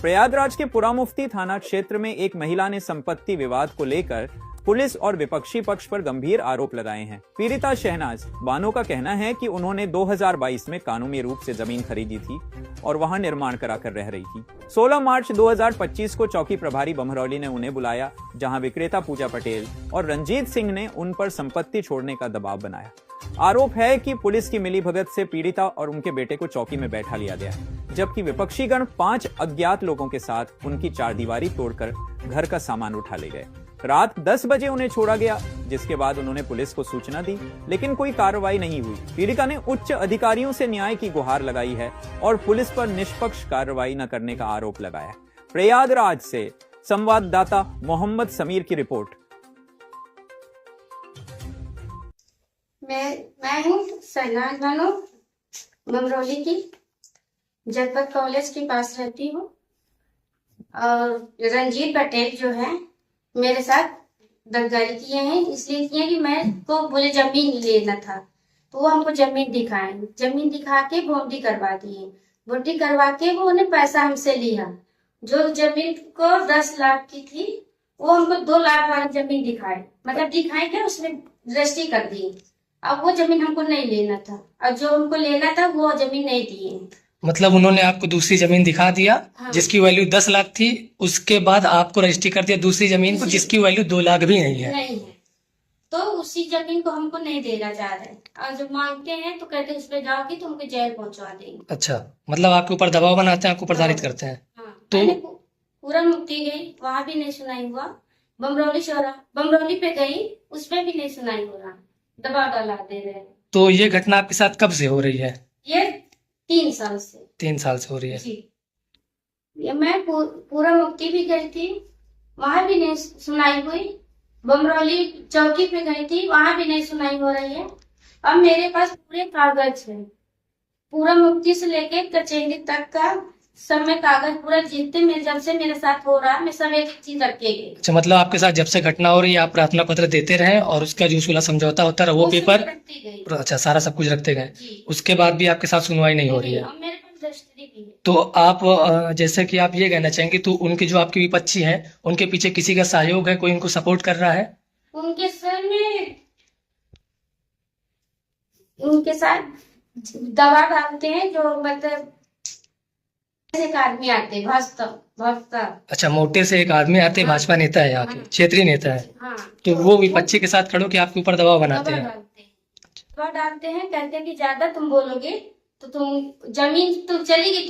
प्रयागराज के पुरा मुफ्ती थाना क्षेत्र में एक महिला ने संपत्ति विवाद को लेकर पुलिस और विपक्षी पक्ष पर गंभीर आरोप लगाए हैं। पीड़िता शहनाज बानो का कहना है कि उन्होंने 2022 में कानूनी रूप से जमीन खरीदी थी और वहां निर्माण कराकर रह रही थी। 16 मार्च 2025 को चौकी प्रभारी बमरौली ने उन्हें बुलाया, जहां विक्रेता पूजा पटेल और रंजीत सिंह ने उन पर संपत्ति छोड़ने का दबाव बनाया। आरोप है कि पुलिस की मिलीभगत से पीड़िता और उनके बेटे को चौकी में बैठा लिया गया, जबकि विपक्षी गण 5 अज्ञात लोगों के साथ उनकी चारदीवारी तोड़कर घर का सामान उठा ले गए। रात 10 बजे उन्हें छोड़ा गया, जिसके बाद उन्होंने पुलिस को सूचना दी, लेकिन कोई कार्रवाई नहीं हुई। पीड़िता ने उच्च अधिकारियों से न्याय की गुहार लगाई है और पुलिस पर निष्पक्ष कार्रवाई न करने का आरोप लगाया। प्रयागराज से संवाददाता मोहम्मद समीर की रिपोर्ट। मैं हूँ शहनाज बानो, बमरौली की जनपद कॉलेज के पास रहती हूँ। और रंजीत पटेल जो है मेरे साथ दखलंदाजी किए हैं, इसलिए किए कि मैं को मुझे जमीन लेना था, तो वो हमको जमीन दिखाए, जमीन दिखा के बाउंड्री करवा दिए। बाउंड्री करवा के वो उन्हें पैसा हमसे लिया। जो जमीन को 10 लाख की थी, वो हमको 2 लाख वाली जमीन दिखाए, मतलब दिखाए के उसमें रजिस्ट्री कर दी। अब वो जमीन हमको नहीं लेना था, और जो हमको लेना था वो जमीन नहीं दिए। मतलब उन्होंने आपको दूसरी जमीन दिखा दिया। हाँ। जिसकी वैल्यू 10 लाख थी, उसके बाद आपको रजिस्ट्री कर दिया दूसरी जमीन को जिसकी वैल्यू 2 लाख भी नहीं है। तो उसी जमीन को हमको नहीं देना चाह रहे, और जब मांगते हैं तो कहते उस पे जाओगी तो हमको जेल पहुंचवा देंगे। अच्छा, मतलब आपके ऊपर दबाव बनाते हैं, आपको प्रताड़ित करते हैं। हाँ। तो पूरा मुक्ति गई, वहां भी नहीं सुनाई हुआ। बमरौली पे गई, उसमें भी नहीं सुनाई हो रहा, दबाव डाला दे रहे। तो ये घटना आपके साथ कब से हो रही है? ये 3 साल से। 3 साल से हो रही है जी। ये मैं पूरा मुक्ति भी गई थी, वहां भी नहीं सुनाई हुई। बमरौली चौकी पे गई थी, वहां भी नहीं सुनाई हो रही है। अब मेरे पास पूरे कागज है, पूरा मुक्ति से लेके कचहरी तक का सब में कागज पूरा जितने में जब से मेरे साथ हो रहा है, मैं सब एक चीज रख के गई। अच्छा, मतलब आपके साथ जब से घटना हो रही है आप प्रार्थना पत्र देते रहे और उसका जो सुलह समझौता होता है वो पेपर, अच्छा, सारा सब कुछ रखते गए, उसके बाद भी आपके साथ सुनवाई नहीं हो रही है। मेरे पास रजिस्ट्री भी है। तो आप जैसे कि आप ये कहना चाहेंगे, तो उनकी जो आपकी विपक्षी है उनके पीछे किसी का सहयोग है, कोई उनको सपोर्ट कर रहा है? उनके सर में उनके साथ दवा डालते हैं, जो मतलब एक आदमी आते भक्त। अच्छा, मोटे से एक आदमी आते, भाजपा नेता है, यहाँ के क्षेत्रीय नेता है। हाँ। तो वो विपक्षी के साथ खड़ो कि आपके ऊपर दबाव बनाते हैं? दबाव डालते हैं, कहते हैं कि ज्यादा तुम बोलोगे तो तुम जमीन तो चली गई।